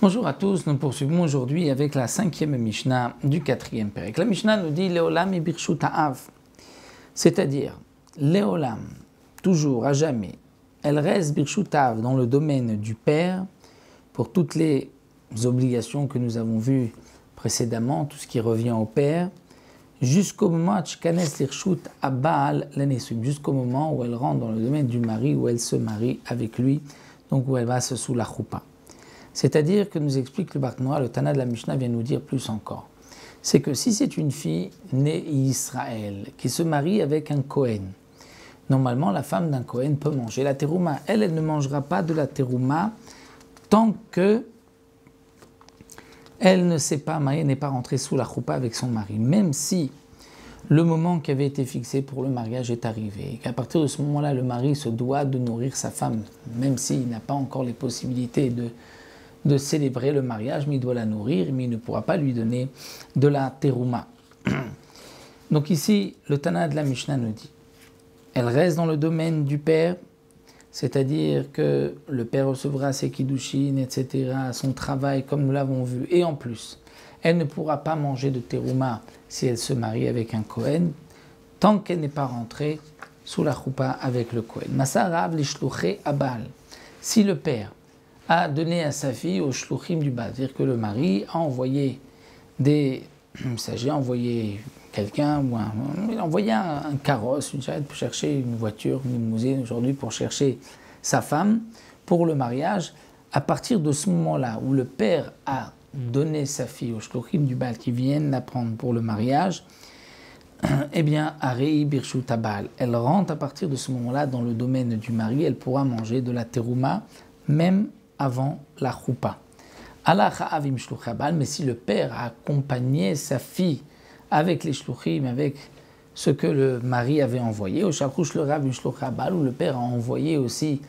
Bonjour à tous, nous poursuivons aujourd'hui avec la 5e Mishnah du 4e Pérec. La Mishnah nous dit Léolam et Birshut Ha'av, c'est-à-dire Léolam, toujours, à jamais, elle reste Birshut Ha'av dans le domaine du père pour toutes les obligations que nous avons vues précédemment, tout ce qui revient au père, jusqu'au moment jusqu'au moment où elle rentre dans le domaine du mari, où elle se marie avec lui, donc où elle va se sous la choupa. C'est-à-dire que nous explique le Barthénois, le Tana de la Mishnah vient nous dire plus encore. C'est que si c'est une fille née Israël qui se marie avec un Kohen, normalement la femme d'un Kohen peut manger la terouma. Elle ne mangera pas de la terouma tant que elle ne s'est pas mariée, n'est pas rentrée sous la choupa avec son mari. Même si le moment qui avait été fixé pour le mariage est arrivé, et qu'à partir de ce moment-là, le mari se doit de nourrir sa femme, même s'il n'a pas encore les possibilités de célébrer le mariage, mais il doit la nourrir, mais il ne pourra pas lui donner de la terouma. Donc ici, le Tana de la Mishnah nous dit, elle reste dans le domaine du père, c'est-à-dire que le père recevra ses kiddushin, etc., son travail, comme nous l'avons vu, et en plus, elle ne pourra pas manger de terouma si elle se marie avec un Kohen, tant qu'elle n'est pas rentrée sous la choupa avec le Kohen. Masarav lishluché abal. Si le père a donné à sa fille au shluchim du bas, c'est-à-dire que le mari a envoyé quelqu'un, il a envoyé un carrosse, une charrette pour chercher une voiture, une limousine aujourd'hui pour chercher sa femme pour le mariage. À partir de ce moment-là où le père a donné sa fille au shluchim du bal qui viennent la prendre pour le mariage, eh bien, Arei Birshut Habal, elle rentre à partir de ce moment-là dans le domaine du mari, elle pourra manger de la terouma, même avant la choupa. Mais si le père a accompagné sa fille avec les shluchim, avec ce que le mari avait envoyé, au shakouch le rav shluchabal, où le père a envoyé aussi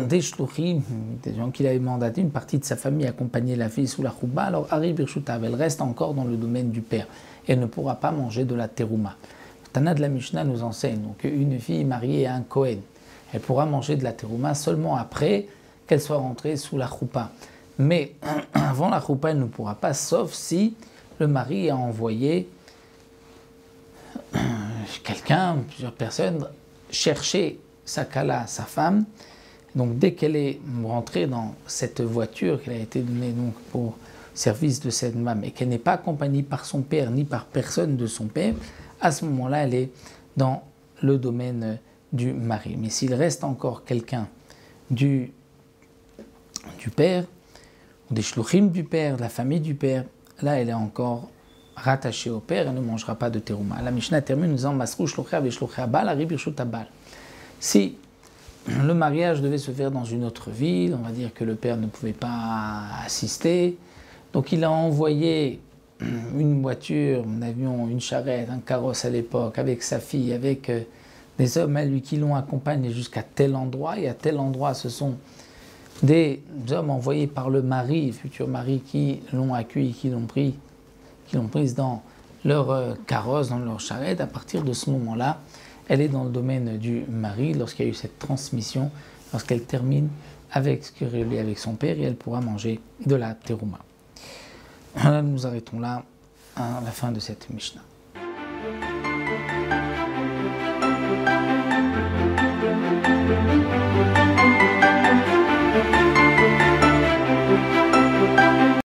des shluchim, des gens qu'il avait mandaté, une partie de sa famille accompagner la fille sous la choupa, alors Ari Birshutav, elle reste encore dans le domaine du père. Elle ne pourra pas manger de la terouma. Le Tana de la Mishnah nous enseigne qu'une fille mariée à un Kohen, elle pourra manger de la terouma seulement après qu'elle soit rentrée sous la choupa. Mais avant la choupa, elle ne pourra pas, sauf si le mari a envoyé quelqu'un, plusieurs personnes, chercher sa kala, sa femme. Donc dès qu'elle est rentrée dans cette voiture qui a été donnée donc, pour service de cette femme et qu'elle n'est pas accompagnée par son père ni par personne de son père, à ce moment-là, elle est dans le domaine du mari. Mais s'il reste encore quelqu'un du père, ou des shluchim du père, de la famille du père, là elle est encore rattachée au père et ne mangera pas de terouma. La Mishnah termine en disant Masrou shluchia ve shluchia bal, Ari Birshut Habal. Si le mariage devait se faire dans une autre ville, on va dire que le père ne pouvait pas assister, donc il a envoyé une voiture, un avion, une charrette, un carrosse à l'époque, avec sa fille, avec des hommes à lui qui l'ont accompagné jusqu'à tel endroit, et à tel endroit ce sont des hommes envoyés par le mari, futur mari, qui l'ont accueilli, qui l'ont prise dans leur carrosse, dans leur charrette. À partir de ce moment-là, elle est dans le domaine du mari, lorsqu'il y a eu cette transmission, lorsqu'elle termine avec ce qui est relié avec son père, et elle pourra manger de la terouma. Nous arrêtons là à la fin de cette Mishnah.